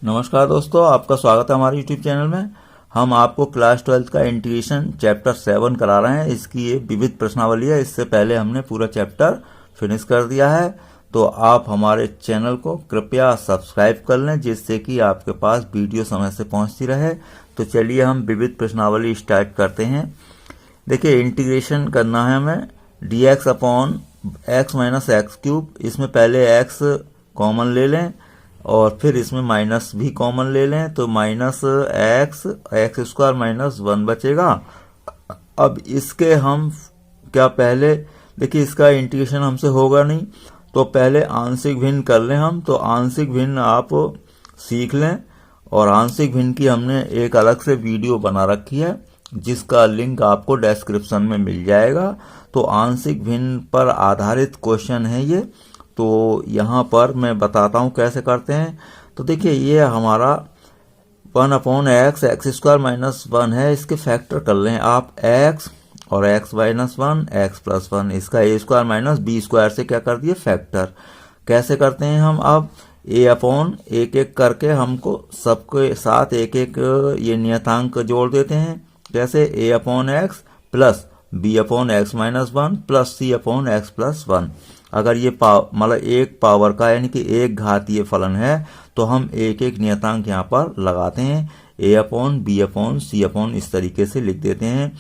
नमस्कार दोस्तों, आपका स्वागत है हमारे YouTube चैनल में। हम आपको क्लास 12 का इंटीग्रेशन चैप्टर 7 करा रहे हैं। इसकी ये विविध प्रश्नावली है। इससे पहले हमने पूरा चैप्टर फिनिश कर दिया है, तो आप हमारे चैनल को कृपया सब्सक्राइब कर लें, जिससे कि आपके पास वीडियो समय से पहुंचती रहे। तो चलिए हम विविध प्रश्नावली स्टार्ट करते हैं। देखिए, इंटीग्रेशन करना है हमें dx upon x minus x cube. इसमें पहले x कॉमन ले लें और फिर इसमें माइनस भी कॉमन ले लें, तो माइनस एक्स स्क्वायर माइनस 1 बचेगा। अब इसके हम क्या पहले देखिए, इसका इंटीग्रेशन हमसे होगा नहीं, तो पहले आंशिक भिन्न कर लें हम। तो आंशिक भिन्न आप सीख लें, और आंशिक भिन्न की हमने एक अलग से वीडियो बना रखी है, जिसका लिंक आपको डिस्क्रिप्शन में मिल जाएगा। तो आंशिक भिन्न पर आधारित क्वेश्चन है ये। तो यहाँ पर मैं बताता हूँ कैसे करते हैं। तो देखिए, ये हमारा 1 अपॉन एक्स स्क्वायर माइनस 1 है। इसके फैक्टर कर लें आप, x और x माइनस 1 x प्लस 1। इसका a square minus b square से क्या कर दिए, फैक्टर। कैसे करते हैं हम? अब a अपॉन एक एक करके हमको सबके साथ एक एक ये नियतांक जोड़ देते हैं। जैसे a upon x plus b upon x minus 1 plus c upon x plus 1। अगर ये मतलब एक पावर का यानी कि एक घातीय फलन है, तो हम एक एक नियतांक यहाँ पर लगाते हैं। a upon B upon C upon इस तरीके से लिख देते हैं।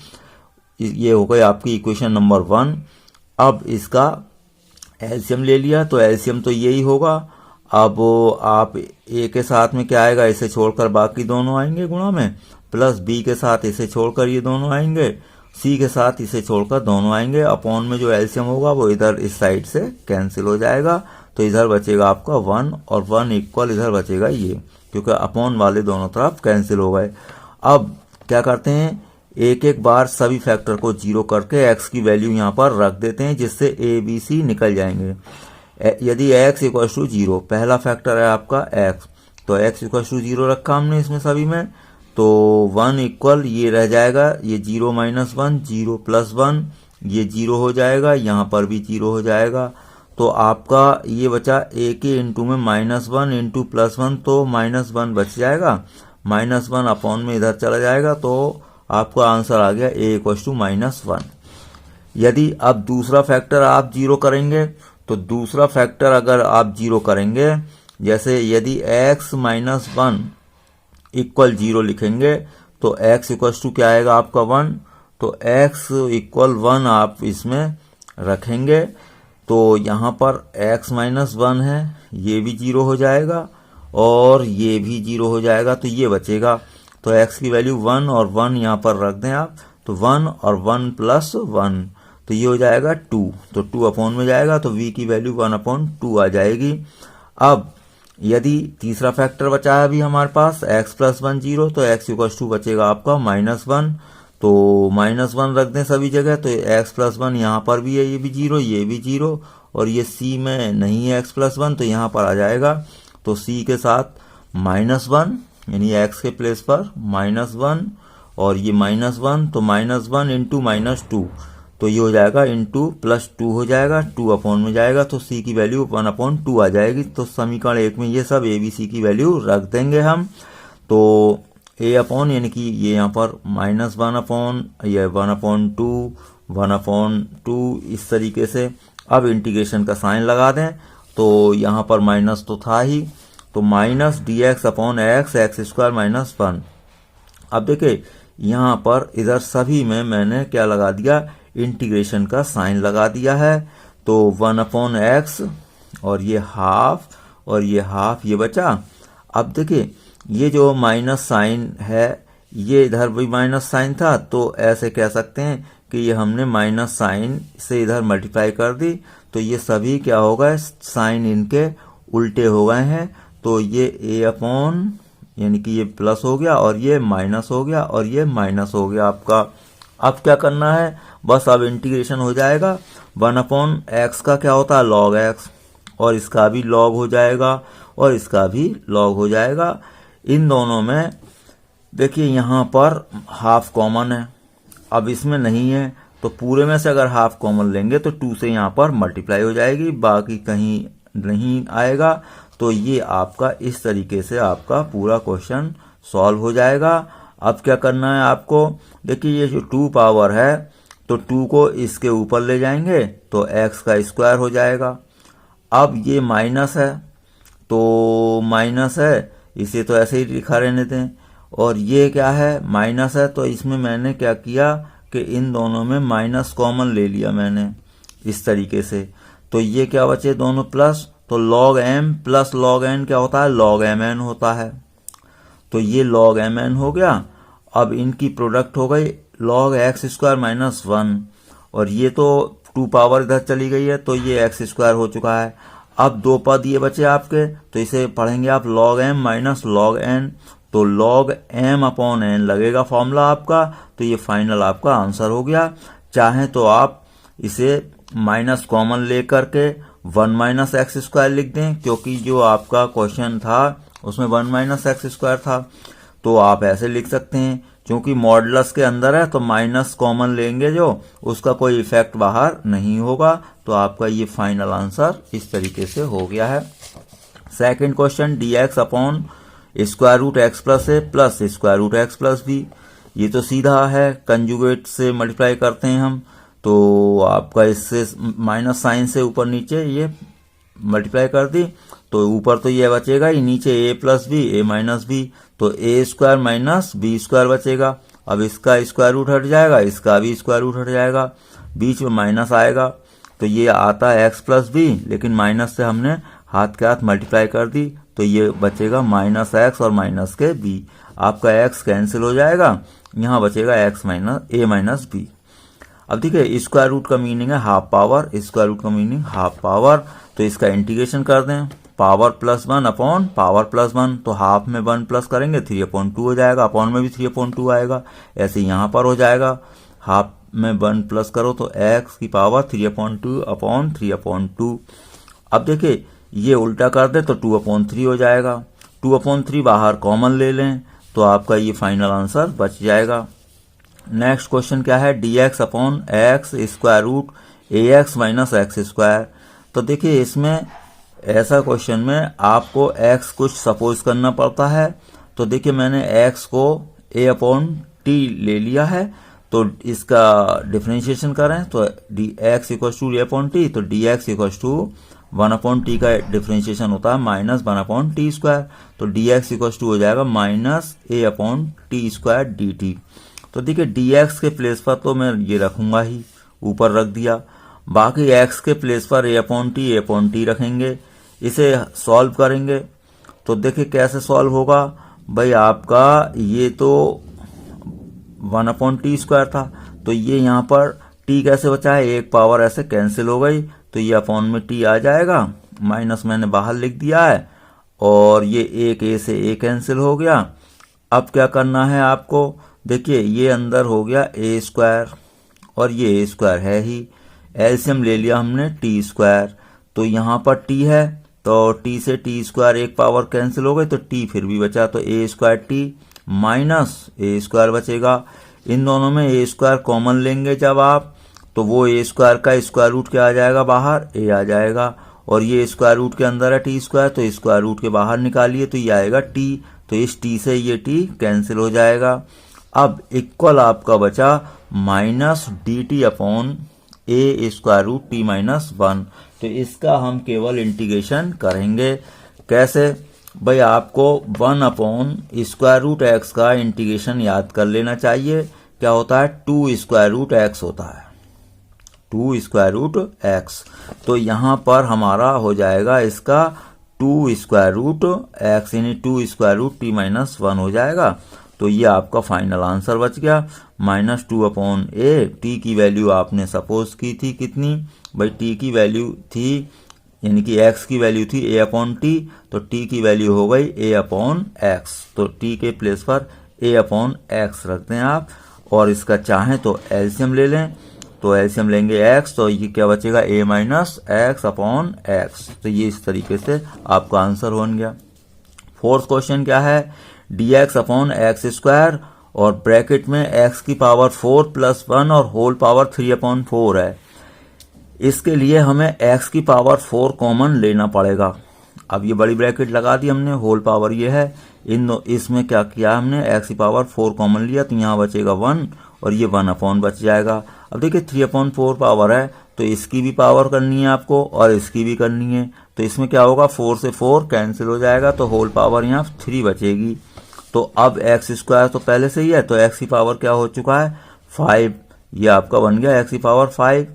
ये हो गई आपकी इक्वेशन नंबर 1। अब इसका एलसीएम ले लिया, तो एलसीएम तो यही होगा। अब आप a के साथ में क्या आएगा, इसे छोड़कर बाकी दोनों आएंगे गुणा में, प्लस b के साथ इसे छोड़कर ये दोनों आएंगे, c के साथ इसे छोड़कर दोनों आएंगे। अपॉन में जो एलसीएम होगा वो इधर इस साइड से कैंसिल हो जाएगा, तो इधर बचेगा आपका 1 और 1 इक्वल इधर बचेगा ये, क्योंकि अपॉन वाले दोनों तरफ कैंसिल हो गए। अब क्या करते हैं, एक एक बार सभी फैक्टर को 0 करके x की वैल्यू यहाँ पर रख देते हैं, जिससे a b c निकल जाएंगे। यदि x इक्वल टू 0, पहला फैक्टर है आपका x, तो x इक्वल टू 0 रखा हमने इसमें सभी में, तो 1 इक्वल ये रह जाएगा, ये 0 माइनस 1 0 प्लस 1, ये 0 हो जाएगा, यहाँ पर भी 0 हो जाएगा। तो आपका ये बचा a के इंटू में माइनस 1 इंटू प्लस 1, तो माइनस 1 बच जाएगा। माइनस 1 अपॉन में इधर चला जाएगा, तो आपका आंसर आ गया a इक्वल टू माइनस 1। यदि अब दूसरा फैक्टर आप 0 करेंगे, तो दूसरा फैक्टर अगर आप 0 करेंगे, जैसे यदि x माइनस 1 इक्वल 0 लिखेंगे, तो x इक्वल टू क्या आएगा आपका 1, तो x इक्वल 1 आप इसमें रखेंगे, तो यहाँ पर x माइनस 1 है, ये भी 0 हो जाएगा और ये भी 0 हो जाएगा, तो ये बचेगा। तो x की वैल्यू 1 और 1 यहाँ पर रख दें आप, तो 1 और 1 प्लस 1, तो ये हो जाएगा 2, तो 2 अपॉन में जाएगा, तो v की वैल्यू 1 अपॉन 2 आ जाएगी। अब यदि तीसरा फैक्टर बचा है अभी हमारे पास x प्लस 1 0, तो x इक्वल टू बचेगा आपका माइनस 1, तो माइनस 1 रख दें सभी जगह, तो x प्लस 1 यहाँ पर भी है, ये भी 0 ये भी 0, और ये c में नहीं है x प्लस 1, तो यहाँ पर आ जाएगा। तो c के साथ माइनस 1 यानी x के प्लेस पर माइनस 1, और ये माइनस 1, तो माइनस 1 इंटू माइनस 2, तो ये हो जाएगा इंटू प्लस 2 हो जाएगा, 2 अपॉन में जाएगा, तो c की वैल्यू 1 अपॉन 2 आ जाएगी। तो समीकरण 1 में ये सब a b c की वैल्यू रख देंगे हम। तो a अपॉन यानी कि ये यहाँ पर माइनस 1 अपॉन, ये 1 अपॉन 2 1 अपॉन 2 इस तरीके से। अब इंटीग्रेशन का साइन लगा दें, तो यहाँ पर माइनस तो था ही, तो minus dx upon x square minus 1। अब देखिए, यहाँ पर इधर सभी में मैंने क्या लगा दिया, इंटीग्रेशन का साइन लगा दिया है। तो 1 अपॉन एक्स और ये हाफ और ये हाफ, ये बचा। अब देखिए, ये जो माइनस साइन है, ये इधर भी माइनस साइन था, तो ऐसे कह सकते हैं कि ये हमने माइनस साइन से इधर मल्टीप्लाई कर दी, तो ये सभी क्या हो गए, साइन इनके उल्टे हो गए हैं। तो ये a अपॉन यानी कि ये प्लस हो गया, और ये माइनस हो गया, और ये माइनस हो गया आपका। अब क्या करना है, बस अब इंटीग्रेशन हो जाएगा। 1 अपॉन एक्स का क्या होता है, लॉग एक्स, और इसका भी लॉग हो जाएगा और इसका भी लॉग हो जाएगा। इन दोनों में देखिए, यहाँ पर हाफ कॉमन है, अब इसमें नहीं है, तो पूरे में से अगर हाफ कॉमन लेंगे तो 2 से यहाँ पर मल्टीप्लाई हो जाएगी, बाकी कहीं नहीं आएगा। तो ये आपका इस तरीके से आपका पूरा क्वेश्चन सॉल्व हो जाएगा। अब क्या करना है आपको, देखिए ये जो 2 पावर है तो 2 को इसके ऊपर ले जाएंगे तो x का स्क्वायर हो जाएगा। अब ये माइनस है तो माइनस है, इसे तो ऐसे ही लिखा रहने दें। और ये क्या है, माइनस है, तो इसमें मैंने क्या किया कि इन दोनों में माइनस कॉमन ले लिया मैंने इस तरीके से। तो ये क्या बचे दोनों प्लस, तो log m plus log n क्या होता है, log mn होता है। तो ये log mn हो गया। अब इनकी प्रोडक्ट हो गई log x स्क्वायर माइनस 1, और ये तो 2 पावर इधर चली गई है तो ये x स्क्वायर हो चुका है। अब 2 पद ये बचे आपके, तो इसे पढ़ेंगे आप log m minus log n, तो log m अपॉन n लगेगा फॉर्मूला आपका। तो ये फाइनल आपका आंसर हो गया। चाहे तो आप इसे माइनस कॉमन लेकर के 1 माइनस एक्स स्क्वायर लिख दें, क्योंकि जो आपका क्वेश्चन था उसमें 1 माइनस एक्स स्क्वायर था, तो आप ऐसे लिख सकते हैं। क्योंकि मॉडुलस के अंदर है तो माइनस कॉमन लेंगे जो, उसका कोई इफेक्ट बाहर नहीं होगा। तो आपका ये फाइनल आंसर इस तरीके से हो गया है। Second question, dx upon square root x plus a plus square root x plus b. ये तो सीधा है, कंजुगेट से मल्टीप्लाई करते हैं हम, तो आपका इससे माइनस साइन से ऊपर नीचे ये मल्टीप्लाई कर दी, तो ऊपर तो ये बचेगा ही, नीचे a plus B A minus B, तो a square minus B square बचेगा। अब इसका स्क्वायर रूट हट जाएगा, इसका भी स्क्वायर रूट हट जाएगा, बीच में माइनस आएगा, तो ये आता है x प्लस बी, लेकिन माइनस से हमने हाथ के हाथ मल्टीप्लाई कर दी, तो ये बचेगा माइनस एक्स और माइनस के b। आपका x कैंसिल हो जाएगा, यहाँ बचेगा x minus a minus B. अब देखिए स्क्वायर रूट का मीनिंग है हाफ पावर, स्क्वायर रूट का मीनिंग हाफ पावर, तो इसका इंटीग्रेशन कर दें, power plus 1 upon power plus 1, तो हाफ में 1 प्लस करेंगे 3/2 हो जाएगा, अपॉन में भी 3/2 आएगा, ऐसे यहाँ पर हो जाएगा। हाफ में 1 प्लस करो तो x की पावर 3/2 अपॉन 3/2। अब देखिए ये उल्टा कर दे तो 2/3 हो जाएगा, 2/3 बाहर कॉमन ले लें तो आपका ये फाइनल आंसर बच जाएगा। नेक्स्ट क्वेश्चन क्या है, dx upon x square root ax minus x square. तो देखिए इसमें ऐसा क्वेश्चन में आपको x कुछ सपोज करना पड़ता है, तो देखिए मैंने x को a अपॉन टी ले लिया है, तो इसका डिफरेंशिएशन करें तो x equal to a upon T, तो dx इक्वल टू 1/t का डिफरेंशिएशन होता है माइनस 1/t स्क्वायर, तो dx इक्वल टू हो जाएगा minus a upon T square dt। तो देखिए dx के प्लेस पर तो मैं ये रखूंगा ही, ऊपर रख दिया, बाकी x के प्लेस पर a अपॉन टी रखेंगे, इसे सॉल्व करेंगे। तो देखिए कैसे सॉल्व होगा भाई, आपका ये तो 1/t स्क्वायर था, तो ये यहाँ पर t कैसे बचा है, एक पावर ऐसे कैंसिल हो गई, तो ये अपॉन में t आ जाएगा, माइनस मैंने बाहर लिख दिया है, और ये एक a से a कैंसिल हो गया। अब क्या करना है आपको, देखिए ये अंदर हो गया a स्क्वायर और ये a स्क्वायर है ही, एलसीएम ले लिया हमने टी स्क्वायर, तो यहाँ पर t है तो t से t स्क्वायर एक पावर कैंसिल हो गई, तो t फिर भी बचा, तो a square t minus a square बचेगा। इन दोनों में a स्क्वायर कॉमन लेंगे जब आप, तो वो a स्क्वायर का स्क्वायर रूट क्या आ जाएगा, बाहर a आ जाएगा, और ये स्क्वायर रूट के अंदर है टी स्क्वायर, तो स्क्वायर रूट के बाहर निकालिए तो ये आएगा t, तो इस t से ये t कैंसिल हो जाएगा। अब इक्वल आपका बचा minus dt upon a square root t minus 1, तो इसका हम केवल इंटीग्रेशन करेंगे। कैसे भाई, आपको 1 अपॉन स्क्वायर रूट एक्स का इंटीग्रेशन याद कर लेना चाहिए, क्या होता है 2 स्क्वायर रूट एक्स होता है, 2 स्क्वायर रूट एक्स, तो यहाँ पर हमारा हो जाएगा इसका 2 स्क्वायर रूट एक्स यानी 2 स्क्वायर रूट टी माइनस 1 हो जाएगा। तो ये आपका फाइनल आंसर बच गया, -2 अपॉन ए। टी की वैल्यू आपने सपोज की थी कितनी भाई, टी की वैल्यू थी यानी कि एक्स की वैल्यू थी a अपॉन टी, तो टी की वैल्यू हो गई a अपॉन एक्स, तो टी के प्लेस पर a अपॉन एक्स रखते हैं आप, और इसका चाहें तो एलसीएम ले लें, तो एलसीएम लेंगे x, तो ये क्या बचेगा a minus x upon x, तो ये इस तरीके से आपका आंसर बन गया। फोर्थ क्वेश्चन क्या है, dx अपॉन एक्स स्क्वायर और ब्रैकेट में x की पावर 4 प्लस 1 और होल पावर 3/4 है। इसके लिए हमें x की पावर 4 कॉमन लेना पड़ेगा। अब ये बड़ी ब्रैकेट लगा दी हमने, होल पावर ये है, इसमें क्या किया हमने, एक्स की पावर 4 कॉमन लिया, तो यहाँ बचेगा 1 और ये 1 अपॉन बच जाएगा। अब देखिए 3/4 पावर है, तो इसकी भी पावर करनी है आपको और इसकी भी करनी है, तो इसमें क्या होगा, 4 से 4 कैंसिल हो जाएगा, तो होल पावर यहाँ 3 बचेगी। तो अब एक्स स्क्वायर तो पहले से ही है, तो एक्स की पावर क्या हो चुका है, 5, ये आपका बन गया एक्स की पावर 5।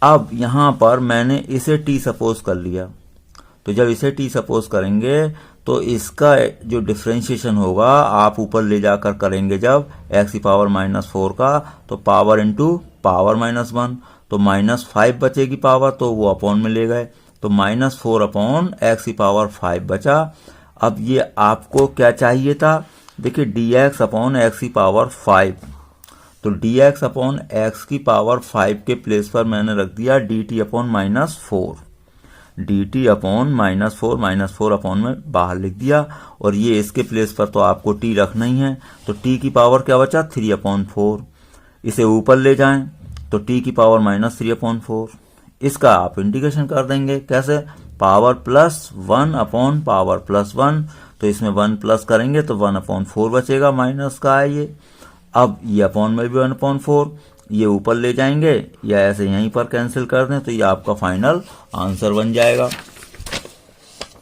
अब यहाँ पर मैंने इसे टी सपोज कर लिया, तो जब इसे टी सपोज करेंगे तो इसका जो डिफ्रेंशिएशन होगा आप ऊपर ले जाकर करेंगे जब एक्स की पावर -4 का, तो पावर इंटू पावर -1, तो -5 बचेगी पावर, तो वो अपॉन में ले गए, तो -4 अपॉन एक्स की पावर 5 बचा। अब ये आपको क्या चाहिए था, देखिए dx अपॉन एक्स की पावर 5, तो dx अपॉन एक्स की पावर 5 के प्लेस पर मैंने रख दिया dt upon -4, dt upon -4 upon में बाहर लिख दिया, और ये इसके प्लेस पर तो आपको t रखना ही है, तो t की पावर क्या बचा, 3/4, इसे ऊपर ले जाएं तो t की पावर -3/4, इसका आप इंटीग्रेशन कर देंगे, कैसे, पावर +1 अपॉन पावर +1, तो इसमें 1 प्लस करेंगे तो 1/4 बचेगा, माइनस का है ये। अब ये अपॉन में भी 1/4, ये ऊपर ले जाएंगे या ऐसे यहीं पर कैंसिल कर दें, तो ये आपका फाइनल आंसर बन जाएगा।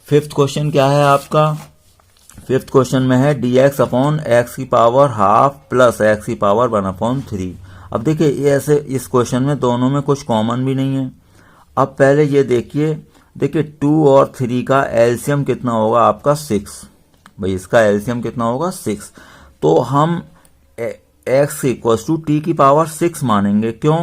फिफ्थ क्वेश्चन क्या है आपका, फिफ्थ क्वेश्चन में है dx अपॉन एक्स की पावर हाफ प्लस एक्स की पावर 1/3। अब देखिए ये ऐसे, इस क्वेश्चन में दोनों में कुछ कॉमन भी नहीं है। अब पहले ये देखिए 2 और 3 का एलसीएम कितना होगा आपका 6, भाई इसका एलसीएम कितना होगा 6, तो हम x इक्वल टू टी की पावर 6 मानेंगे। क्यों,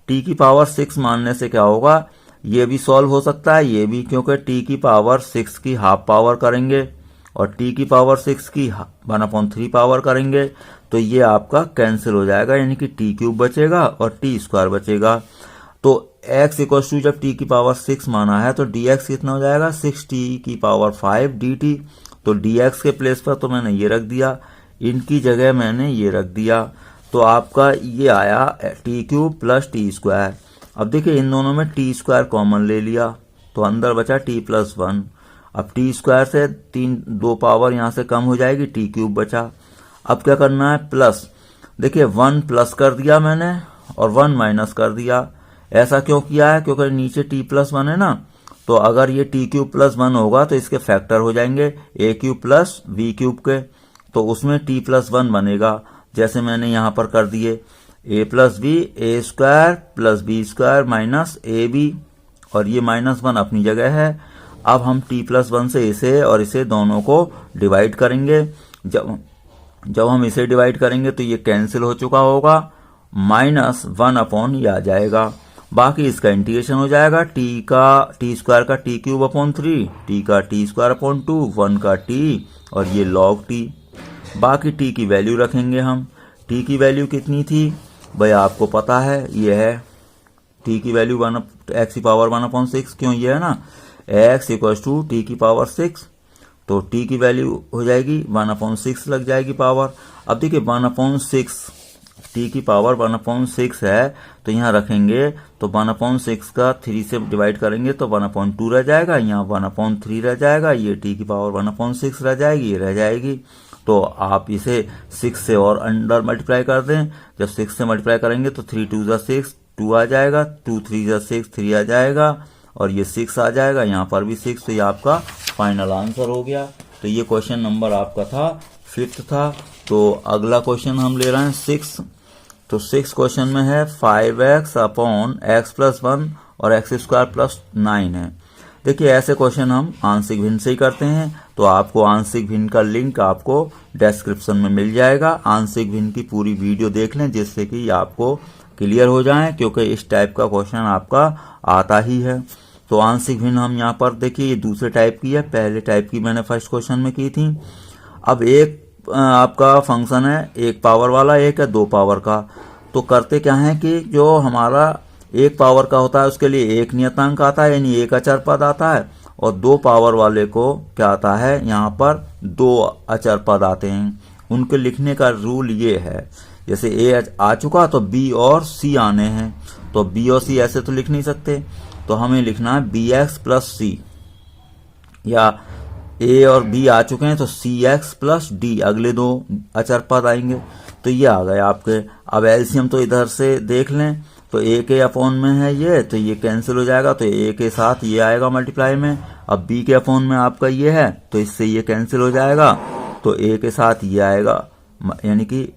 t की पावर 6 मानने से क्या होगा, ये भी सॉल्व हो सकता है, ये भी, क्योंकि t की पावर 6 की हाफ पावर करेंगे और t की पावर 6 की 1/3 पावर करेंगे, तो ये आपका कैंसिल हो जाएगा, यानी कि t³ बचेगा और t² बचेगा। तो x इक्वल टू जब t की पावर 6 माना है तो dx कितना हो जाएगा, 6t की पावर 5 dt, तो dx के प्लेस पर तो मैंने ये रख दिया, इनकी जगह मैंने ये रख दिया, तो आपका ये आया t³ प्लस t²। अब देखिए इन दोनों में t² कॉमन ले लिया, तो अंदर बचा t+1, अब t² से 2 पावर यहाँ से कम हो जाएगी, t³ बचा। अब क्या करना है, प्लस, देखिए 1 प्लस कर दिया मैंने और 1 माइनस कर दिया। ऐसा क्यों किया है, क्योंकि नीचे t+1 है ना, तो अगर ये t³ + 1 होगा तो इसके फैक्टर हो जाएंगे a³ + v³ के, तो उसमें t+1 बनेगा, जैसे मैंने यहाँ पर कर दिए a + b, a² + b² minus ab, और ये -1 अपनी जगह है। अब हम t+1 से इसे और इसे दोनों को डिवाइड करेंगे, जब हम इसे डिवाइड करेंगे तो ये कैंसिल हो चुका होगा, -1 अपॉन ये आ जाएगा, बाकी इसका इंटीग्रेशन हो जाएगा, t² का t³/3, t का t²/2, 1 का t और ये log t, बाकी t की वैल्यू रखेंगे हम। t की वैल्यू कितनी थी भाई, आपको पता है, ये है t की वैल्यू x की पावर 1/6, क्यों, ये है ना x इक्वल टू t की पावर 6, तो t की वैल्यू हो जाएगी 1/6 लग जाएगी पावर। अब देखिए 1/6, t की पावर 1/6 है, तो यहाँ रखेंगे तो 1/6 का 3 से डिवाइड करेंगे तो 1/2 रह जाएगा, यहाँ 1/3 रह जाएगा, ये t की पावर 1/6 रह जाएगी, ये रह जाएगी। तो आप इसे 6 से और अंडर मल्टीप्लाई कर दें, जब 6 से मल्टीप्लाई करेंगे तो 3 2 6, 2 आ जाएगा, 2 3 6, 3 आ जाएगा, और ये 6 आ जाएगा, यहाँ पर भी 6, तो ये आपका फाइनल आंसर हो गया। तो ये क्वेश्चन नंबर आपका था 5th था। तो अगला क्वेश्चन हम ले रहे हैं 6, तो 6 क्वेश्चन में है 5x अपॉन x + 1 और x² + 9 है। देखिए ऐसे क्वेश्चन हम आंशिक भिन्न से ही करते हैं, तो आपको आंशिक भिन्न का लिंक आपको डिस्क्रिप्शन में मिल जाएगा। आंशिक भिन्न की पूरी वीडियो देख लें, जिससे कि आपको क्लियर हो जाए, क्योंकि इस टाइप का क्वेश्चन आपका आता ही है। तो आंशिक भिन्न हम यहाँ पर देखिए, ये दूसरे टाइप की है, पहले टाइप की मैंने फर्स्ट क्वेश्चन में की थी। अब एक आपका फंक्शन है, 1 पावर वाला, एक है 2 पावर का। तो करते क्या है कि जो हमारा 1 पावर का होता है उसके लिए 1 नियतांक आता है, यानी 1 अचर पद आता है, और 2 पावर वाले को क्या आता है, यहाँ पर 2 अचर पद आते हैं। उनके लिखने का रूल ये है, जैसे a आ चुका तो b और c आने हैं, तो b और c ऐसे तो लिख नहीं सकते, तो हमें लिखना है bx + c, या ए और बी आ चुके हैं, तो सी एक्स प्लस डी अगले दो अचर पद आएंगे, तो ये आ गए आपके। अब एलसीएम तो इधर से देख लें, तो ए के अपॉन में है ये, तो ये कैंसिल हो जाएगा, तो ए के साथ ये आएगा मल्टीप्लाई में। अब बी के अपॉन में आपका ये है, तो इससे ये कैंसिल हो जाएगा, तो ए के साथ ये आएगा, यानी कि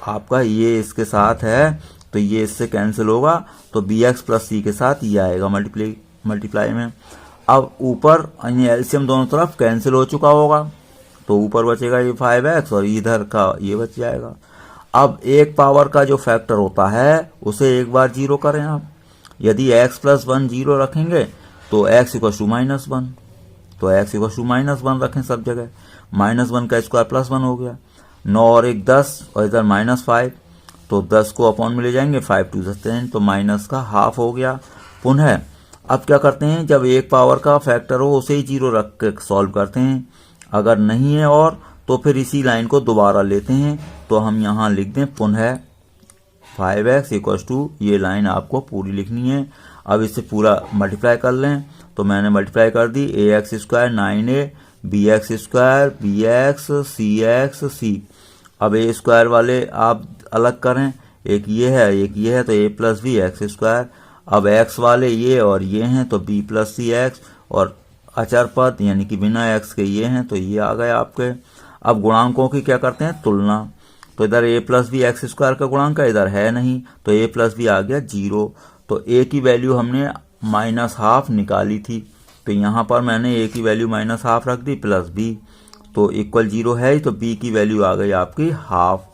आपका ये इसके साथ है, तो ये इससे कैंसिल होगा, तो बी एक्स प्लस सी के साथ ये आएगा मल्टीप्लाई में। अब ऊपर एलसीएम दोनों तरफ कैंसिल हो चुका होगा, तो ऊपर बचेगा ये 5x और इधर का ये बच जाएगा। अब एक पावर का जो फैक्टर होता है उसे एक बार जीरो करें आप। यदि x प्लस 1 जीरो रखेंगे तो x इक्वल टू माइनस 1, तो x इक्वल टू माइनस 1 रखें सब जगह, -1 का स्क्वायर +1 हो गया। 9 और 1 10 और इधर -5, तो 10 को अपॉन में ले जाएंगे, 5 2 10, तो माइनस का हाफ हो गया। पुनः अब क्या करते हैं, जब एक पावर का फैक्टर हो उसे ही जीरो रख के सॉल्व करते हैं, अगर नहीं है और तो फिर इसी लाइन को दोबारा लेते हैं, तो हम यहाँ लिख दें पुनः 5x इक्वल टू, ये लाइन आपको पूरी लिखनी है। अब इससे पूरा मल्टीप्लाई कर लें, तो मैंने मल्टीप्लाई कर दी, ax square 9a, bx square bx, cx c। अब ए स्क्वायर वाले आप अलग करें, एक ये है, तो a plus B X square. अब x वाले ये और ये हैं, तो b प्लस सी एक्स, और अचर पद यानी कि बिना x के ये हैं, तो ये आ गए आपके। अब गुणांकों की क्या करते हैं, तुलना, तो इधर a plus B X square का गुणांक इधर है नहीं, तो a प्लस बी आ गया 0, तो a की वैल्यू हमने -12 निकाली थी, तो यहाँ पर मैंने a की वैल्यू -12 रख दी प्लस b, तो इक्वल 0 है ही, तो b की वैल्यू आ गई आपकी हाफ।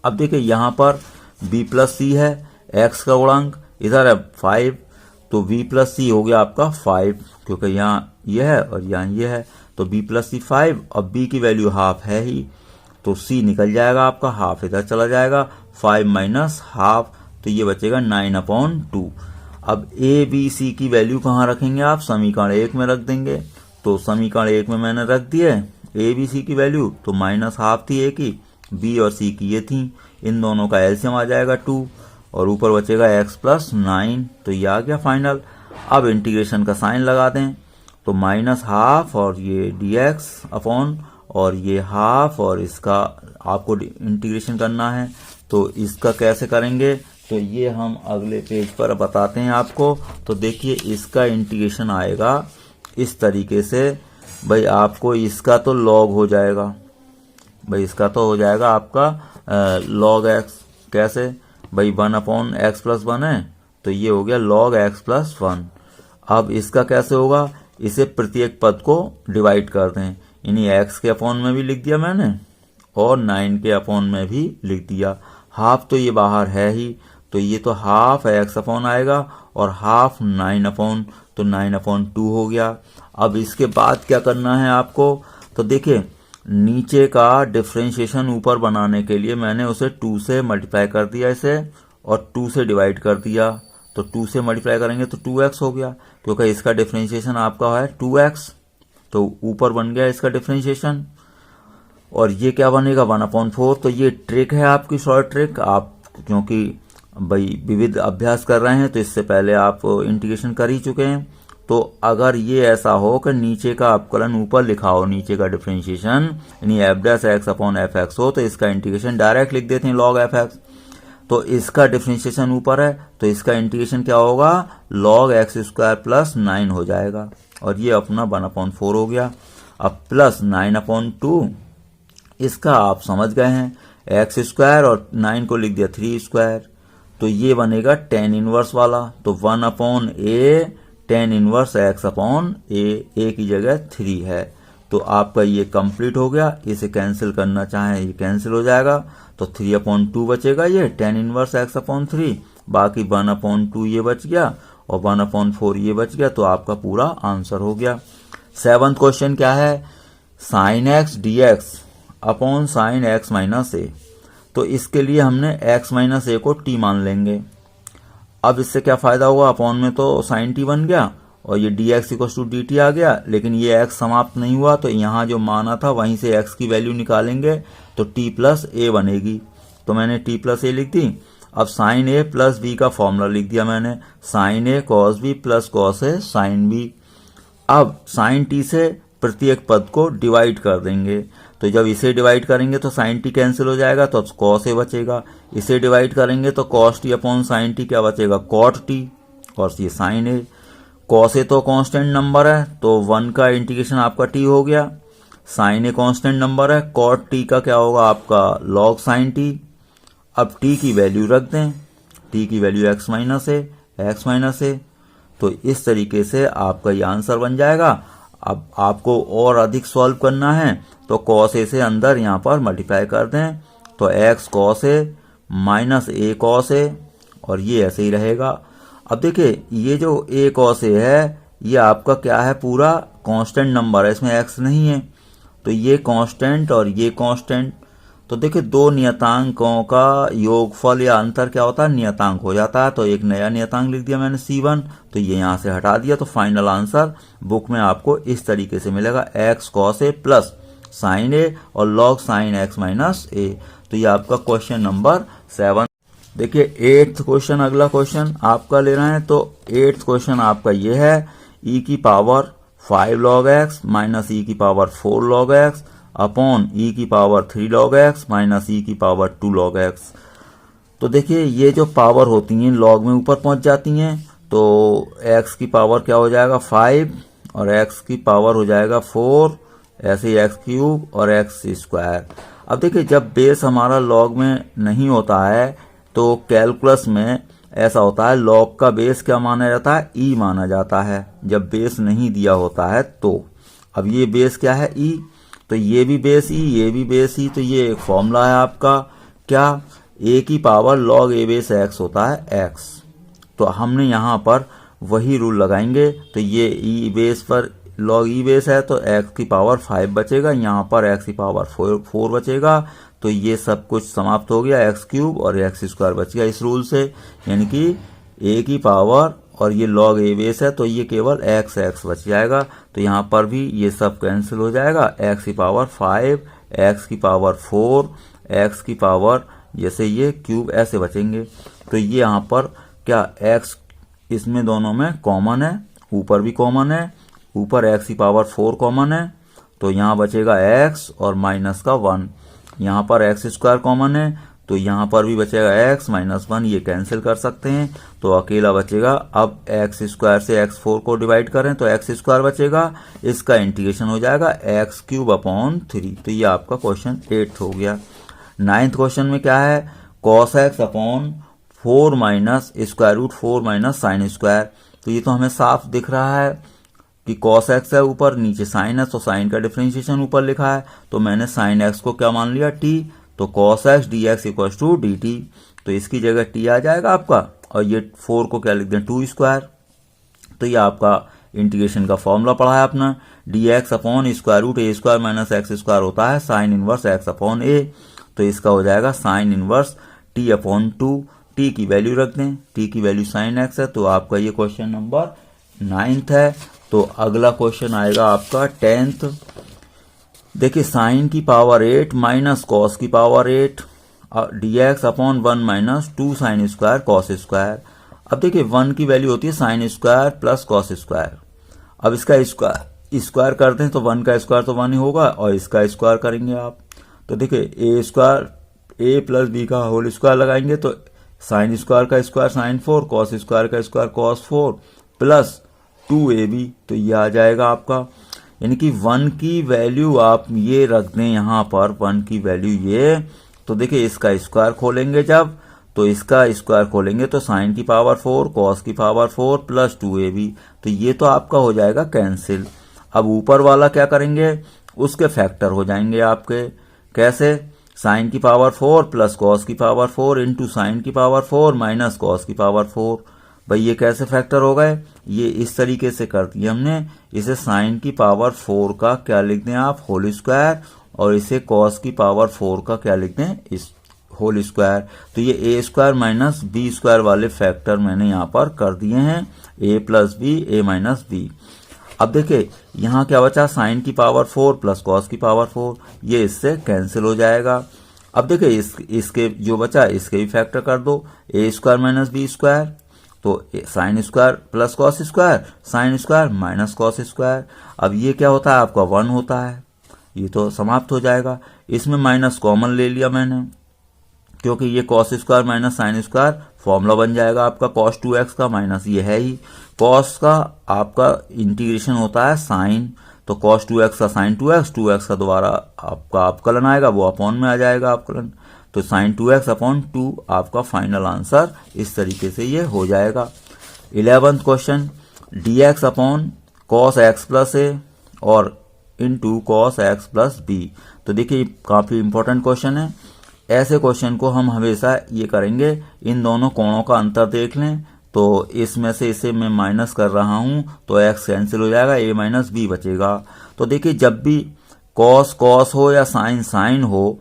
अब देखिए यहाँ पर b प्लस c है, x का गुणांक इधर है 5, तो b प्लस सी हो गया आपका 5, क्योंकि यहाँ ये है और यहाँ ये है, तो b प्लस सी 5, अब b की वैल्यू हाफ है ही, तो c निकल जाएगा आपका, हाफ इधर चला जाएगा, 5 माइनस हाफ, तो ये बचेगा 9/2। अब a b c की वैल्यू कहाँ रखेंगे आप, समीकरण 1 में रख देंगे, तो समीकरण 1 में मैंने रख दिए a b c की वैल्यू, तो -12 थी a की, b और c की ये थी, इन दोनों का एलसीएम आ जाएगा 2, और ऊपर बचेगा x प्लस 9, तो ये आ गया फाइनल। अब इंटीग्रेशन का साइन लगा दें, तो -12 और ये dx अपॉन और ये हाफ, और इसका आपको इंटीग्रेशन करना है, तो इसका कैसे करेंगे, तो ये हम अगले पेज पर बताते हैं आपको। तो देखिए इसका इंटीग्रेशन आएगा इस तरीके से, भाई आपको इसका तो लॉग हो जाएगा, भाई इसका तो हो जाएगा आपका लॉग x, कैसे भाई 1/x प्लस 1 है, तो ये हो गया log x प्लस 1। अब इसका कैसे होगा, इसे प्रत्येक पद को डिवाइड कर दें, यानी x के अपॉन में भी लिख दिया मैंने और 9 के अपॉन में भी लिख दिया, हाफ तो ये बाहर है ही, तो ये तो हाफ x अपॉन आएगा और हाफ 9 अपॉन, तो 9/2 हो गया। अब इसके बाद क्या करना है आपको, तो देखिए नीचे का डिफरेंशिएशन ऊपर बनाने के लिए मैंने उसे 2 से मल्टीप्लाई कर दिया इसे, और 2 से डिवाइड कर दिया, तो 2 से मल्टीप्लाई करेंगे तो 2x हो गया, क्योंकि इसका डिफरेंशिएशन आपका है 2x, तो ऊपर बन गया इसका डिफरेंशिएशन, और ये क्या बनेगा 1/4। तो ये ट्रिक है आपकी, शॉर्ट ट्रिक, आप क्योंकि भाई विविध अभ्यास कर रहे हैं तो इससे पहले आप इंटीग्रेशन कर ही चुके हैं, तो अगर ये ऐसा हो कि नीचे का अवकलन ऊपर लिखा हो, नीचे का डिफरेंशिएशन यानी f' अपॉन fx हो, तो इसका इंटीग्रेशन डायरेक्ट लिख देते हैं log fx, तो इसका डिफरेंशिएशन ऊपर है, तो इसका इंटीग्रेशन क्या होगा, log x स्क्वायर प्लस 9 हो जाएगा, और ये अपना 1/4 हो गया। अब प्लस 9/2, इसका आप समझ गए हैं, x स्क्वायर और 9 को लिख दिया 3 स्क्वायर, तो ये बनेगा tan इनवर्स वाला, तो 1/a tan inverse x upon a की जगह 3 है, तो आपका ये कंप्लीट हो गया। इसे कैंसिल करना चाहें ये कैंसिल हो जाएगा, तो 3/2 बचेगा, ये tan इनवर्स x अपॉन 3, बाकी 1/2 ये बच गया और 1/4 ये बच गया, तो आपका पूरा आंसर हो गया। 7th क्वेश्चन क्या है, sin x dx upon sin x minus a, तो इसके लिए हमने x माइनस a को t मान लेंगे। अब इससे क्या फायदा हुआ, अपॉन में तो sin t बन गया और ये dx इक्वल टू dt आ गया, लेकिन ये x समाप्त नहीं हुआ, तो यहाँ जो माना था वहीं से x की वैल्यू निकालेंगे, तो t प्लस a बनेगी, तो मैंने t प्लस a लिख दी। अब sin a प्लस b का फॉर्मूला लिख दिया मैंने, sin a cos b plus cos a sin b। अब sin t से प्रत्येक पद को डिवाइड कर देंगे। तो जब इसे डिवाइड करेंगे तो साइन टी कैंसिल हो जाएगा, तो कॉस ए बचेगा। इसे डिवाइड करेंगे तो cos T upon sine T क्या बचेगा, कॉट टी, और ये साइन ए। कॉस ए तो कांस्टेंट नंबर है, तो 1 का इंटीग्रेशन आपका टी हो गया। साइन ए कांस्टेंट नंबर है, कॉट टी का क्या होगा आपका लॉग साइन टी। अब टी की वैल्यू रख दें, टी की वैल्यू एक्स माइनस ए, तो इस तरीके से आपका ये आंसर बन जाएगा। अब आपको और अधिक सॉल्व करना है तो कॉस ए से अंदर यहाँ पर मल्टीप्लाई कर दें, तो x cos A minus A cos A, और ये ऐसे ही रहेगा। अब देखिए ये जो ए कॉस ए है ये आपका क्या है, पूरा कांस्टेंट नंबर है, इसमें एक्स नहीं है, तो ये कांस्टेंट और ये कांस्टेंट। तो देखिए दो नियतांकों का योगफल या अंतर क्या होता है, नियतांक हो जाता है। तो एक नया नियतांक लिख दिया मैंने C1, तो ये यहाँ से हटा दिया। तो फाइनल आंसर बुक में आपको इस तरीके से मिलेगा, x cos A plus sign ए और लॉग साइन एक्स माइनस ए। तो ये आपका क्वेश्चन नंबर 7। देखिए 8th क्वेश्चन, अगला क्वेश्चन आपका ले रहे हैं। तो 8th क्वेश्चन आपका ये है, e की power 5 log x minus e की power 4 log x upon e की power 3 log x minus e की पावर 2 log x। तो देखिए ये जो पावर होती हैं लॉग में ऊपर पहुंच जाती हैं, तो x की पावर क्या हो जाएगा 5 और x की पावर हो जाएगा 4, ऐसे ही x क्यूब और x स्क्वायर। अब देखिए जब बेस हमारा लॉग में नहीं होता है तो कैलकुलस में ऐसा होता है, लॉग का बेस क्या माना जाता है, e माना जाता है जब बेस नहीं दिया होता है। तो अब ये बेस क्या है e, तो ये भी बेस ई, ये भी बेस ई, तो ये एक फॉर्मूला है आपका क्या, ए की पावर लॉग ए बेस एक्स होता है एक्स। तो हमने यहाँ पर वही रूल लगाएंगे, तो ये ई बेस पर लॉग ई बेस है तो एक्स की पावर 5 बचेगा, यहाँ पर एक्स की पावर 4 बचेगा। तो ये सब कुछ समाप्त हो गया, एक्स क्यूब और एक्स स्क्वायर बच गया इस रूल से, यानी कि ए की पावर और ये लॉग ए बेस है तो ये केवल एक्स एक्स बच जाएगा। तो यहाँ पर भी ये सब कैंसिल हो जाएगा, एक्स की पावर 5, एक्स की पावर 4, एक्स की पावर जैसे ये क्यूब ऐसे बचेंगे। तो ये यहाँ पर क्या एक्स इसमें दोनों में कॉमन है, ऊपर भी कॉमन है, ऊपर एक्स की पावर 4 कॉमन है, तो यहाँ बचेगा एक्स और माइनस का 1। यहाँ पर एक्स स्क्वायर कॉमन है तो यहाँ पर भी बचेगा एक्स माइनस 1, ये कैंसिल कर सकते हैं तो अकेला बचेगा। अब एक्स स्क्वायर से एक्स 4 को डिवाइड करें तो एक्स स्क्वायर बचेगा, इसका इंटीग्रेशन हो जाएगा एक्स क्यूब अपॉन 3। तो ये आपका क्वेश्चन 8 हो गया। 9th क्वेश्चन में क्या है, cos X upon 4 minus square root 4 minus sine square. तो ये तो हमें साफ दिख रहा है कि कॉस एक्स है ऊपर, नीचे साइन है, तो साइन का डिफरेंशिएशन ऊपर लिखा है, तो मैंने साइन एक्स को क्या मान लिया टी, तो cos X D X equal to D T, तो इसकी जगह टी आ जाएगा आपका, और ये 4 को क्या लिख दें 2 स्क्वायर। तो ये आपका इंटीग्रेशन का फॉर्मूला पढ़ा है अपना, d x upon square root a square minus x square होता है sine inverse x upon a. तो इसका हो जाएगा sine inverse t upon 2, t की वैल्यू रख दें, टी की वैल्यू साइन एक्स है। तो आपका ये क्वेश्चन नंबर 9th है। तो अगला क्वेश्चन आएगा आपका 10th। देखिए साइन की पावर 8 माइनस कॉस की power 8 dx upon 1 minus 2 sine square cos square. अब देखिए 1 की वैल्यू होती है sine square plus cos square. अब इसका स्क्वायर करते हैं तो 1 का स्क्वायर तो 1 ही होगा, और इसका स्क्वायर करेंगे आप तो देखिए ए स्क्वायर ए प्लस बी का होल स्क्वायर लगाएंगे तो साइन स्क्वायर का स्क्वायर साइन 4, कॉस स्क्वायर का स्क्वायर कॉस 4 प्लस 2ab, तो ये आ जाएगा आपका, यानी कि 1 की वैल्यू आप ये रख दें यहाँ पर, 1 की वैल्यू ये, तो देखिए इसका स्क्वायर खोलेंगे जब, तो इसका स्क्वायर खोलेंगे तो साइन की पावर 4 कॉस की पावर 4 प्लस 2ab, तो ये तो आपका हो जाएगा कैंसिल। अब ऊपर वाला क्या करेंगे, उसके फैक्टर हो जाएंगे आपके, कैसे, साइन की पावर 4 प्लस कॉस की पावर 4 इंटू साइन की पावर 4 माइनस कॉस की पावर 4। भाई ये कैसे फैक्टर हो गए, ये इस तरीके से कर दिया हमने, इसे साइन की पावर 4 का क्या लिख दें आप होल स्क्वायर, और इसे कॉस की पावर 4 का क्या लिख दें इस होल स्क्वायर। तो ये A square minus B square वाले फैक्टर मैंने यहाँ पर कर दिए हैं, A plus B A minus B. अब देखिए यहाँ क्या बचा, साइन की पावर 4 प्लस कॉस की पावर 4, ये इससे कैंसिल हो जाएगा। अब देखिए इसके जो बचा इसके भी फैक्टर कर दो, ए स्क्वायर माइनस बी स्क्वायर, तो sine square plus cos square, sine square minus cos square. अब ये क्या होता है आपका 1 होता है, ये तो समाप्त हो जाएगा। इसमें माइनस कॉमन ले लिया मैंने, क्योंकि ये cos square minus sine square formula बन जाएगा आपका cos 2x का, माइनस ये है ही cos का आपका इंटीग्रेशन होता है साइन, तो cos 2x का साइन 2x, 2x का दोबारा आपका अवकलन आएगा, वो अपॉन में आ जाएगा अवकलन, तो साइन 2x अपॉन 2 आपका फाइनल आंसर इस तरीके से ये हो जाएगा। 11th question, dx upon cos x plus a और into cos x plus b। तो देखिए काफी इंपॉर्टेंट क्वेश्चन है। ऐसे क्वेश्चन को हम हमेशा ये करेंगे, इन दोनों कोणों का अंतर देख लें, तो इसमें से इसे मैं माइनस कर रहा हूं तो x कैंसिल हो जाएगा, a माइनस b बचेगा। तो देखिए जब भी cos cos हो या sin sin हो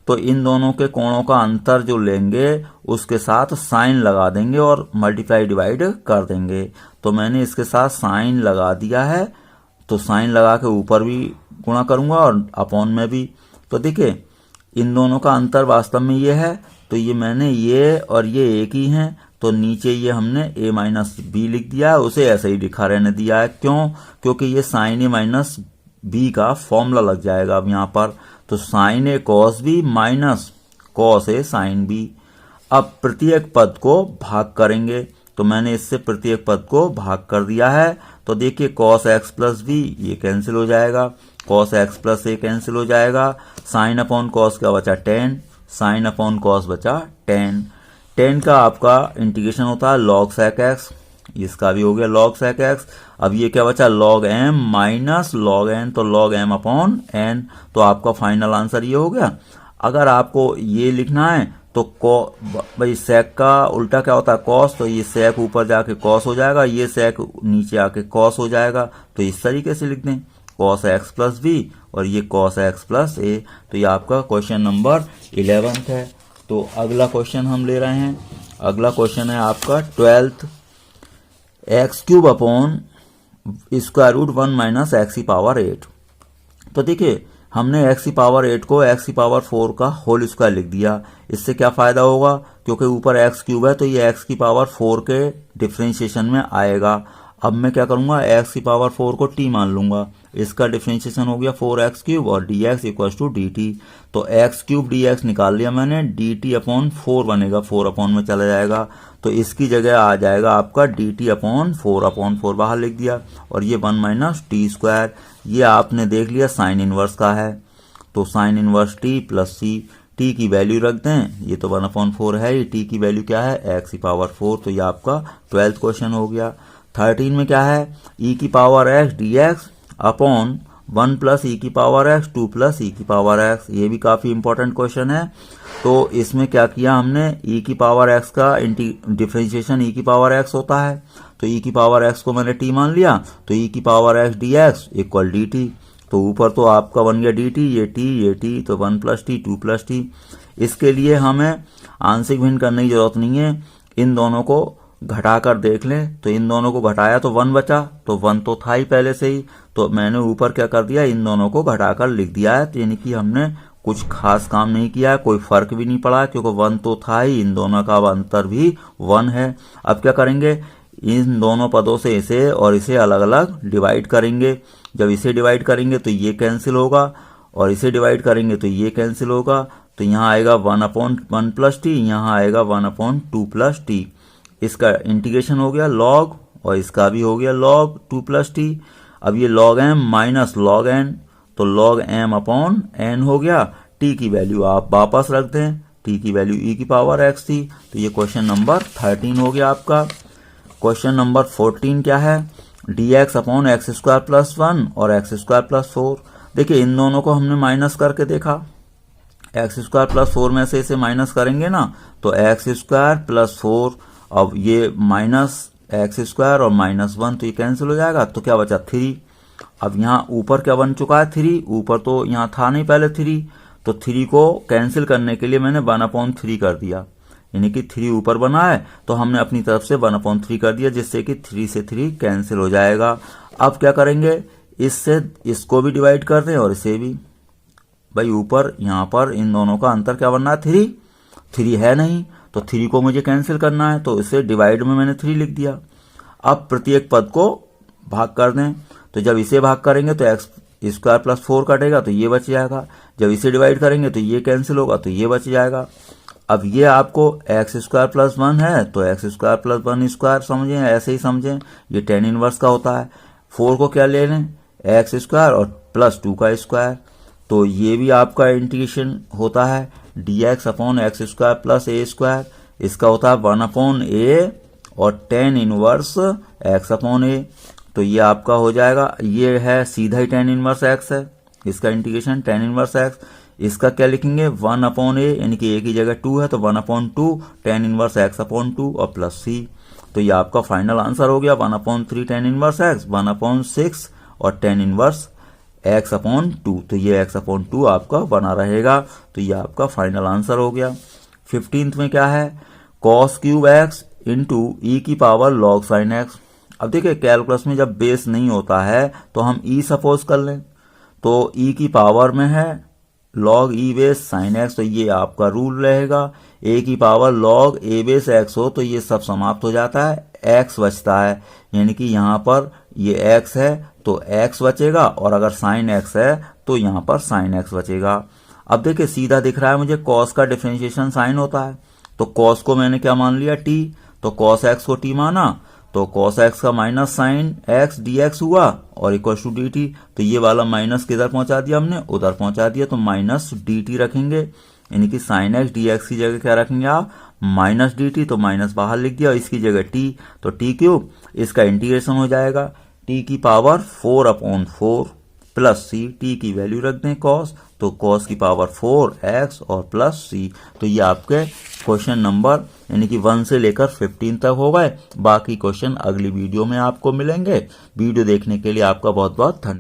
तो इन दोनों के कोणों का अंतर जो लेंगे उसके साथ साइन लगा देंगे और मल्टीप्लाई डिवाइड कर देंगे। तो मैंने इसके साथ साइन लगा दिया है, तो साइन लगा के ऊपर भी गुणा करूंगा और अपॉन में भी। तो देखिए इन दोनों का अंतर वास्तव में ये है, तो ये मैंने ये और ये एक ही हैं, तो नीचे ये हमने a माइनस बी लिख दिया है, उसे ऐसे ही लिखा रहने दिया है। क्यों? क्योंकि ये साइन ए माइनस बी का फॉर्मूला लग जाएगा अब यहाँ पर, तो sign A cos B minus cos A sine B. अब प्रत्येक पद को भाग करेंगे, तो मैंने इससे प्रत्येक पद को भाग कर दिया है। तो देखिए cos x प्लस बी ये कैंसिल हो जाएगा, cos x प्लस ए कैंसिल हो जाएगा, साइन अपॉन कॉस क्या बचा 10, साइन अपॉन कॉस बचा 10। 10 का आपका इंटीग्रेशन होता है log sec x, इसका भी हो गया log sec x। अब ये क्या बचा log m minus log n, तो log m अपॉन n, तो आपका फाइनल आंसर ये हो गया। अगर आपको ये लिखना है तो भाई sec का उल्टा क्या होता है cos, तो ये sec ऊपर जाके cos हो जाएगा, ये sec नीचे आके cos हो जाएगा, तो इस तरीके से लिख दें cos x प्लस बी और ये cos x प्लस ए। तो ये आपका क्वेश्चन नंबर 11th है। तो अगला क्वेश्चन हम ले रहे हैं, अगला क्वेश्चन है आपका 12th, X cube upon square root 1 minus X की पावर 8। तो देखिए हमने एक्स की पावर 8 को एक्स की पावर 4 का होल स्क्वायर लिख दिया। इससे क्या फायदा होगा, क्योंकि ऊपर एक्स क्यूब है तो ये एक्स की पावर 4 के डिफरेंशिएशन में आएगा। अब मैं क्या करूंगा, एक्स की पावर 4 को टी मान लूंगा, इसका डिफरेंशिएशन हो गया 4x क्यूब और dx इक्वल्स टू dt। तो x क्यूब dx निकाल लिया मैंने, dt अपॉन 4 बनेगा, 4 अपॉन में चला जाएगा, तो इसकी जगह आ जाएगा आपका dt अपॉन 4 बाहर लिख दिया, और ये 1 माइनस टी स्क्वायर, ये आपने देख लिया साइन इनवर्स का है, तो साइन इनवर्स टी प्लस सी, टी की वैल्यू रख दें, ये तो 1/4 है, ये टी की वैल्यू क्या है x की पावर 4। तो ये आपका 12th क्वेश्चन हो गया। 13 में क्या है, e की power x dx upon 1 plus e की पावर x 2 प्लस ई की पावर x, ये भी काफी इंपॉर्टेंट क्वेश्चन है। तो इसमें क्या किया हमने, e की पावर x का डिफरेंशिएशन e की पावर x होता है, तो e की पावर x को मैंने t मान लिया, तो e की power x dx equal dt, तो ऊपर तो आपका बन गया dt, ये t, तो 1 प्लस टी 2 प्लस टी। इसके लिए हमें आंशिक भिन्न करने की जरूरत नहीं है, इन दोनों को घटाकर देख लें, तो इन दोनों को घटाया तो 1 बचा, तो 1 तो था ही पहले से ही, तो मैंने ऊपर क्या कर दिया, इन दोनों को घटाकर लिख दिया है। तो यानी कि हमने कुछ खास काम नहीं किया है, कोई फर्क भी नहीं पड़ा, क्योंकि 1 तो था ही, इन दोनों का अंतर भी 1 है। अब क्या करेंगे, इन दोनों पदों से इसे और इसे अलग अलग डिवाइड करेंगे। जब इसे डिवाइड करेंगे तो ये कैंसिल होगा, और इसे डिवाइड करेंगे तो ये कैंसिल होगा, तो यहाँ आएगा 1/1 प्लस टी, यहाँ आएगा 1/2 प्लस टी। इसका इंटीग्रेशन हो गया log, और इसका भी हो गया log 2 प्लस टी। अब ये log m minus log n, तो log m अपॉन n हो गया। t की वैल्यू आप वापस रख दें, t की वैल्यू e की पावर x थी। तो ये क्वेश्चन नंबर 13 हो गया आपका। क्वेश्चन नंबर 14 क्या है, dx upon x square plus 1 और एक्स स्क्वायर प्लस 4। देखिए इन दोनों को हमने माइनस करके देखा, एक्स स्क्वायर प्लस 4 में से इसे माइनस करेंगे ना, तो एक्स स्क्वायर प्लस 4, अब ये माइनस एक्स स्क्वायर और माइनस 1, तो ये कैंसिल हो जाएगा, तो क्या बचा 3। अब यहाँ ऊपर क्या बन चुका है 3, ऊपर तो यहाँ था नहीं पहले 3, तो 3 को कैंसिल करने के लिए मैंने 1/3 कर दिया, यानी कि 3 ऊपर बना है तो हमने अपनी तरफ से 1/3 कर दिया, जिससे कि 3 से 3 कैंसिल हो जाएगा। अब क्या करेंगे, इससे इसको भी डिवाइड कर दें और इसे भी, भाई ऊपर यहाँ पर इन दोनों का अंतर क्या बनना है 3 है नहीं, तो 3 को मुझे कैंसिल करना है, तो इसे डिवाइड में मैंने 3 लिख दिया। अब प्रत्येक पद को भाग कर दें, तो जब इसे भाग करेंगे तो एक्स स्क्वायर प्लस 4 कटेगा तो ये बच जाएगा। जब इसे डिवाइड करेंगे तो ये कैंसिल होगा तो ये बच जाएगा। अब ये आपको एक्स स्क्वायर प्लस 1 है तो एक्स स्क्वायर प्लस 1 स्क्वायर समझें, ऐसे ही समझें, ये tan इनवर्स का होता है। 4 को क्या ले लें, एक्स स्क्वायर और प्लस 2 का स्क्वायर, तो ये भी आपका इंटीग्रेशन होता है dx upon x square plus a square, इसका होता है 1 अपॉन ए और tan inverse x upon a, तो ये आपका हो जाएगा, ये है सीधा ही tan इनवर्स x है, इसका इंटीग्रेशन tan इनवर्स x, इसका क्या लिखेंगे 1 अपॉन ए, यानी कि a की जगह 2 है तो 1 upon 2 tan inverse x upon 2 और प्लस c, तो ये आपका फाइनल आंसर हो गया 1 upon 3 tan inverse x, 1 upon 6 और tan इनवर्स x अपॉन 2, तो ये x अपॉन 2 आपका बना रहेगा, तो ये आपका फाइनल आंसर हो गया। 15th में क्या है, cos क्यूब x इंटू ई की पावर log sin x। अब देखिए कैलकुलस में जब बेस नहीं होता है तो हम e सपोज कर लें, तो e की पावर में है log e base sin x, तो ये आपका रूल रहेगा। a की power log a base x हो तो ये सब समाप्त हो जाता है, x बचता है, यानी कि यहाँ पर ये x है तो x बचेगा, और अगर sin x है तो यहाँ पर sin x बचेगा। अब देखिए सीधा दिख रहा है मुझे cos का डिफरेंशिएशन sin होता है, तो cos को मैंने क्या मान लिया t, तो cos x को t माना, तो cos x का माइनस sin x dx हुआ और इक्वल टू dt, तो ये वाला माइनस किधर पहुंचा दिया हमने, उधर पहुंचा दिया, तो माइनस dt रखेंगे, यानी कि sin x dx की जगह क्या रखेंगे आप, माइनस dt, तो माइनस बाहर लिख दिया, इसकी जगह t, तो t क्यूब, इसका इंटीग्रेशन हो जाएगा t की power 4 upon 4 plus c, t की वैल्यू रख दें cos, तो cos की पावर 4x और प्लस c, तो ये आपके क्वेश्चन नंबर यानी कि 1 से लेकर 15 तक हो गए। बाकी क्वेश्चन अगली वीडियो में आपको मिलेंगे। वीडियो देखने के लिए आपका बहुत बहुत धन्यवाद।